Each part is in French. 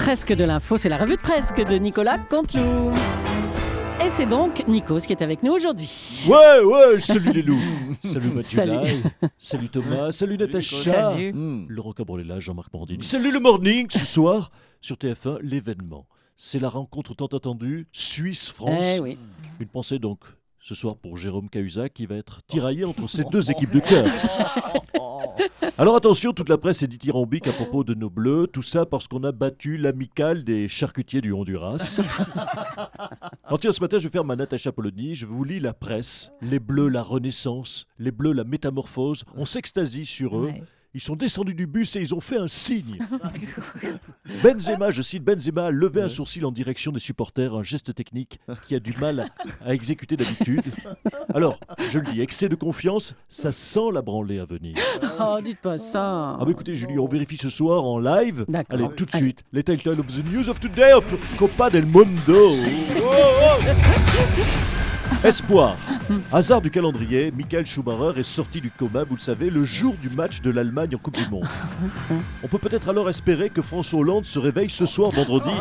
presque de l'info, c'est la revue de presque de Nicolas Canteloup. Et c'est donc Nikos qui est avec nous aujourd'hui. Ouais, salut les loups. Salut Mathieu Salut. Lai. Salut Thomas, salut Natacha. Salut. Laurent Cabrolella, Jean-Marc Morandini. Salut le morning. Ce soir, sur TF1, l'événement. C'est la rencontre tant attendue, Suisse-France. Eh oui. Une pensée donc ce soir pour Jérôme Cahuzac qui va être tiraillé entre ces deux équipes de cœur. Alors attention, toute la presse est dithyrambique à propos de nos Bleus, tout ça parce qu'on a battu l'amicale des charcutiers du Honduras. Alors tiens, ce matin, je vais faire ma Natacha Polony, je vous lis la presse. Les Bleus, la renaissance, les Bleus, la métamorphose, on s'extasie sur eux. Ouais. Ils sont descendus du bus et ils ont fait un signe. Benzema, je cite, Benzema a levé un sourcil en direction des supporters, un geste technique qui a du mal à exécuter d'habitude. Alors, je le dis, excès de confiance, ça sent la branlée à venir. Oh, dites pas ça. Ah bah écoutez Julie, on vérifie ce soir en live. D'accord. Allez, tout de suite, les titles of the news of today of Copa del Mundo. Espoir. Hasard du calendrier, Michael Schumacher est sorti du coma, vous le savez, le jour du match de l'Allemagne en Coupe du Monde. On peut peut-être alors espérer que François Hollande se réveille ce soir vendredi,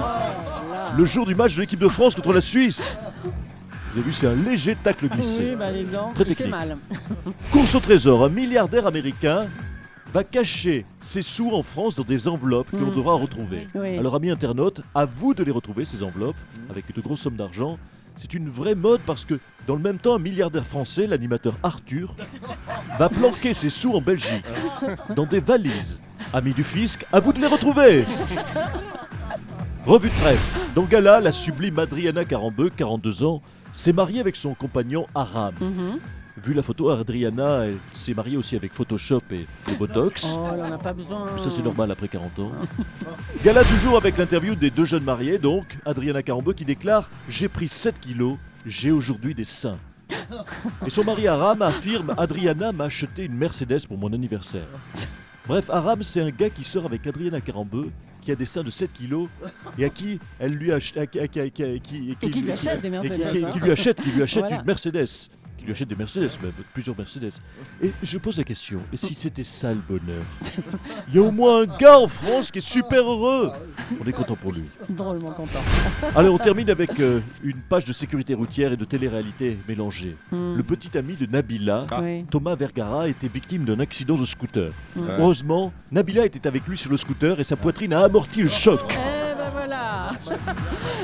le jour du match de l'équipe de France contre la Suisse. Vous avez vu, c'est un léger tacle glissé. Oui, bah les dents, Très il fait technique. mal. Course au trésor, un milliardaire américain va cacher ses sous en France dans des enveloppes que l'on devra retrouver. Oui. Alors amis internautes, à vous de les retrouver ces enveloppes, avec de grosses sommes d'argent. C'est une vraie mode parce que dans le même temps, un milliardaire français, l'animateur Arthur, va planquer ses sous en Belgique, dans des valises. Amis du fisc, à vous de les retrouver. Revue de presse. Dans Gala, la sublime Adriana Carambeu, 42 ans, s'est mariée avec son compagnon Aram. Mhm. Vu la photo, Adriana elle s'est mariée aussi avec Photoshop et Botox. Oh, elle en a pas besoin. Ça c'est normal après 40 ans. Gala toujours avec l'interview des deux jeunes mariés, donc Adriana Carambeu qui déclare « J'ai pris 7 kilos, j'ai aujourd'hui des seins ». Et son mari Aram affirme « Adriana m'a acheté une Mercedes pour mon anniversaire ». Bref, Aram c'est un gars qui sort avec Adriana Carambeu qui a des seins de 7 kilos et à qui elle lui achète... Et qui lui achète des Mercedes. qui lui achète Voilà. une Mercedes. Qui lui achète des Mercedes, même, plusieurs Mercedes. Et je pose la question, et si c'était ça le bonheur? Il y a au moins un gars en France qui est super heureux. On est content pour lui. Drôlement content. Allez, on termine avec une page de sécurité routière et de télé-réalité mélangée. Le petit ami de Nabila, Oui. Thomas Vergara, était victime d'un accident de scooter. Ouais. Heureusement, Nabila était avec lui sur le scooter et sa poitrine a amorti le choc. Eh ben voilà.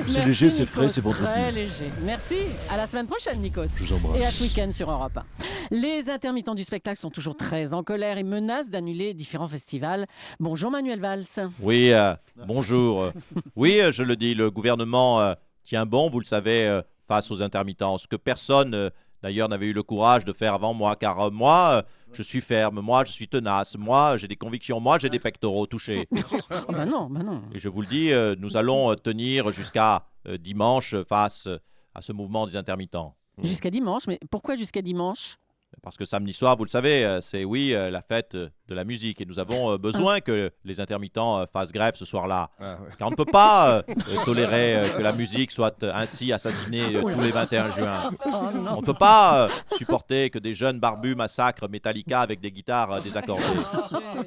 C'est Merci, léger, c'est Nikos, frais, c'est vendredi. Très léger. Merci. À la semaine prochaine, Nikos. Je vous embrasse. Et à ce week-end sur Europe 1. Les intermittents du spectacle sont toujours très en colère et menacent d'annuler différents festivals. Bonjour Manuel Valls. Oui, bonjour. Oui, je le dis, le gouvernement tient bon, vous le savez, face aux intermittents. Ce que personne, d'ailleurs, n'avait eu le courage de faire avant moi, car moi, je suis ferme, moi, je suis tenace, moi, j'ai des convictions, moi, j'ai des pectoraux touchés. Oh, bah non, bah non. Et je vous le dis, nous allons tenir jusqu'à dimanche face à ce mouvement des intermittents. Jusqu'à dimanche, mais pourquoi jusqu'à dimanche? Parce que samedi soir, vous le savez, c'est oui la fête de la musique et nous avons besoin que les intermittents fassent grève ce soir-là. Car on ne peut pas tolérer que la musique soit ainsi assassinée tous les 21 juin. Oh non. On ne peut pas supporter que des jeunes barbus massacrent Metallica avec des guitares désaccordées.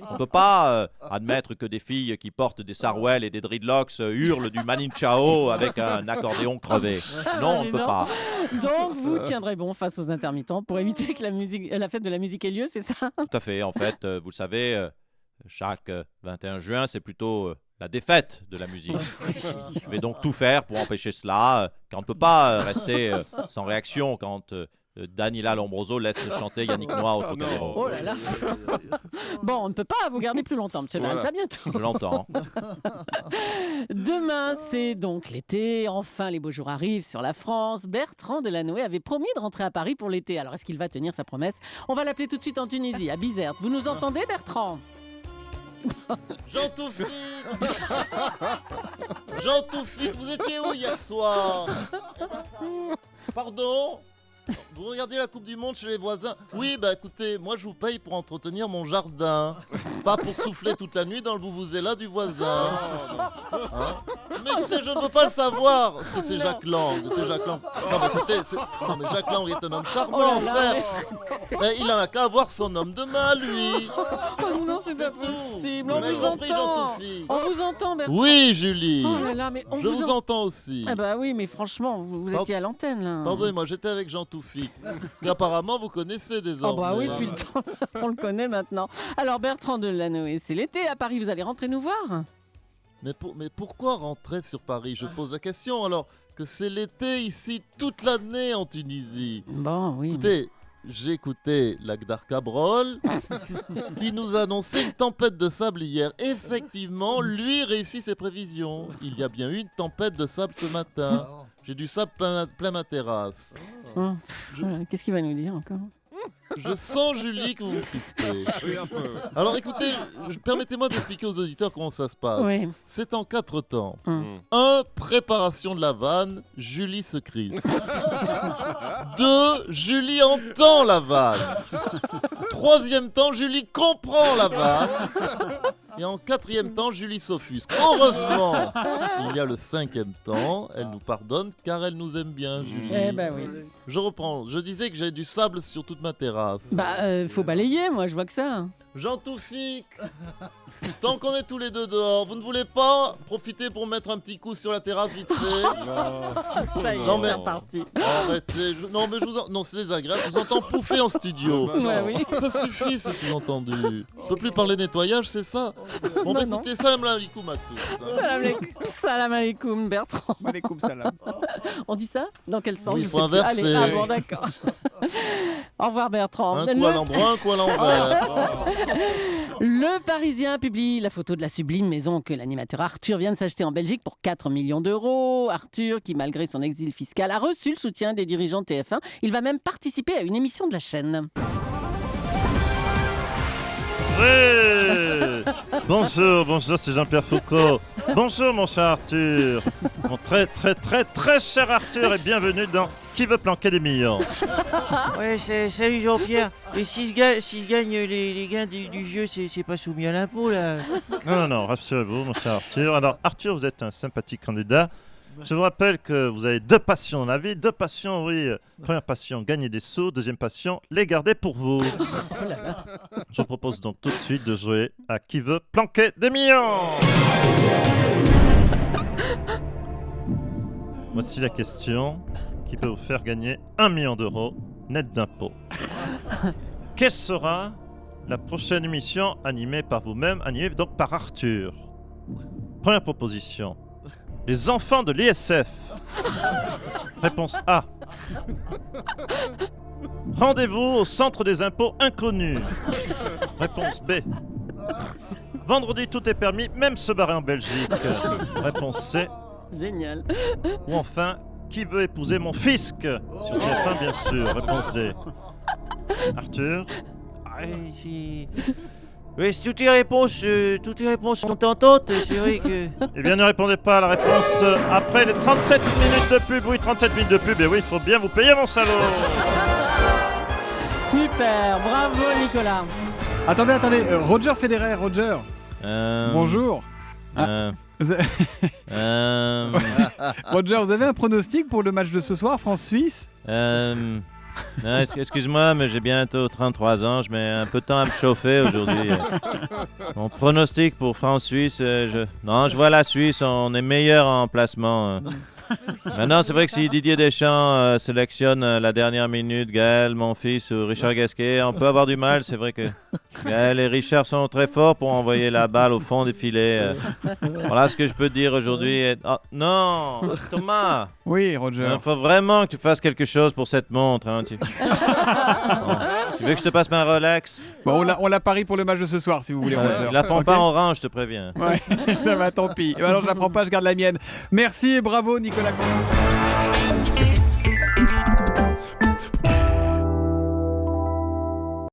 On ne peut pas admettre que des filles qui portent des sarouels et des dreadlocks hurlent du Manin Chao avec un accordéon crevé. Non, on ne peut pas. Donc vous tiendrez bon face aux intermittents pour éviter que la fête de la musique ait lieu, c'est ça? Tout à fait. En fait, vous le savez, chaque 21 juin, c'est plutôt la défaite de la musique. Je vais donc tout faire pour empêcher cela, car on ne peut pas rester sans réaction quand Daniela Lombroso laisse chanter Yannick Noah au Trocadéro. Oh là là. Bon, on ne peut pas vous garder plus longtemps, monsieur Valls, à bientôt. Je l'entends. Demain, c'est donc l'été. Enfin, les beaux jours arrivent sur la France. Bertrand Delanoë avait promis de rentrer à Paris pour l'été. Alors, est-ce qu'il va tenir sa promesse? On va l'appeler tout de suite en Tunisie, à Bizerte. Vous nous entendez, Bertrand? Jean Toufik Jean Toufik, vous étiez où hier soir? Pardon? vous regardez la Coupe du Monde chez les voisins. Oui, bah écoutez, moi je vous paye pour entretenir mon jardin. Pas pour souffler toute la nuit dans le vuvuzela du voisin. Hein? Mais écoutez, je ne veux pas le savoir. Parce que c'est Jacques Lang. Non, mais écoutez, non, mais Jacques Lang est un homme charmant, certes. Mais il en a qu'à avoir son homme de main, lui. Oh non, c'est pas possible. On Mais vous compris, entend. Jean-Toufi. On vous entend, Bertrand. Oui, Julie. Oh là là, mais on Je vous vous entends aussi. Ah bah oui, mais franchement, vous étiez à l'antenne là. Pardonnez-moi, j'étais avec Jean Toufi. Qu'apparemment vous connaissez désormais. Oh bah oui, depuis le temps, on le connaît maintenant. Alors Bertrand Delanoë, c'est l'été à Paris, vous allez rentrer nous voir? Mais pourquoi rentrer sur Paris? Je pose la question alors que c'est l'été ici toute l'année en Tunisie. Bon, oui. Écoutez, j'ai écouté Lagdar Cabrol qui nous a annoncé une tempête de sable hier. Effectivement, lui réussit ses prévisions. Il y a bien eu une tempête de sable ce matin. J'ai du sable plein ma terrasse. Oh, Je- voilà, qu'est-ce qu'il va nous dire encore? Je sens, Julie, que vous vous crispez. Alors écoutez, permettez-moi d'expliquer aux auditeurs comment ça se passe. Oui. C'est en 4 temps. Hum. 1. Préparation de la vanne, Julie se crispe. 2. Julie entend la vanne. 3e temps, Julie comprend la vanne. Et en 4e temps, Julie s'offusque. Heureusement, il y a le 5e temps. Elle nous pardonne car elle nous aime bien, Julie. Eh ben oui. Je reprends. Je disais que j'ai du sable sur toute ma terrasse. Bah, faut balayer, moi, je vois que ça. Jean Toufik, tant qu'on est tous les deux dehors, vous ne voulez pas profiter pour mettre un petit coup sur la terrasse vite fait? Ça y est, Non, mais- c'est reparti. Arrêtez, non mais non c'est désagréable, je vous entends pouffer en studio. Ouais, oui. Ça suffit ce sous-entendu. Je peux plus parler nettoyage, c'est ça? Bon bah Non, non. écoutez, salam alaikum à tous. Salam alaikum, Bertrand. Alaikum salam. On dit ça? Dans quel sens? Oui, Je il faut sais plus. inverser. Allez, ah bon, d'accord. Au revoir, Bertrand. Un coup à l'endroit, un coup à l'envers. Le Parisien publie la photo de la sublime maison que l'animateur Arthur vient de s'acheter en Belgique pour 4 millions d'euros. Arthur, qui malgré son exil fiscal, a reçu le soutien des dirigeants de TF1. Il va même participer à une émission de la chaîne. Ouais. Bonjour, c'est Jean-Pierre Foucault. Bonjour mon cher Arthur. Mon très cher Arthur et bienvenue dans Qui veut planquer des millions. Ouais, salut Jean-Pierre. Et si je gagne les gains du jeu, c'est pas soumis à l'impôt là? Non, rassurez-vous mon cher Arthur. Alors Arthur, vous êtes un sympathique candidat. Je vous rappelle que vous avez 2 passions dans la vie. 2 passions, oui. Première passion, gagner des sous. Deuxième passion, les garder pour vous. Je vous propose donc tout de suite de jouer à Qui veut planquer des millions. Voici la question qui peut vous faire gagner 1 million d'euros net d'impôts. Quelle sera la prochaine émission animée par vous-même, animée donc par Arthur? Première proposition. Les enfants de l'ISF. Réponse A. Rendez-vous au centre des impôts inconnus. Réponse B. Vendredi, tout est permis, même se barrer en Belgique. Réponse C. Génial. Ou enfin, qui veut épouser mon fisc? Sur TF1, bien sûr. Réponse D. Arthur? Ouais, si toutes les réponses sont tentantes, c'est vrai que... Eh bien, ne répondez pas à la réponse après les 37 minutes de pub. Oui, 37 minutes de pub. Et oui, il faut bien vous payer, mon salaud. Super, bravo Nicolas. Attendez, Roger Federer, Roger. Bonjour. Roger, vous avez un pronostic pour le match de ce soir, France-Suisse? Non, excuse-moi, mais j'ai bientôt 33 ans. Je mets un peu de temps à me chauffer aujourd'hui. Mon pronostic pour France-Suisse, je vois la Suisse. On est meilleur en placement. Maintenant, c'est vrai que si Didier Deschamps sélectionne la dernière minute Gaël, mon fils ou Richard Gasquet, on peut avoir du mal. C'est vrai que Gaël et Richard sont très forts pour envoyer la balle au fond des filets. Voilà ce que je peux te dire aujourd'hui. Oh, non, Thomas. Oui, Roger. Il faut vraiment que tu fasses quelque chose pour cette montre. Hein. Tu veux que je te passe ma Rolex? Bon, on la parie pour le match de ce soir, si vous voulez, Roger. La prends Ok. pas en orange, je te préviens. Ouais, ça va, tant pis. Alors, je la prends pas, je garde la mienne. Merci et bravo, Nicolas Combes.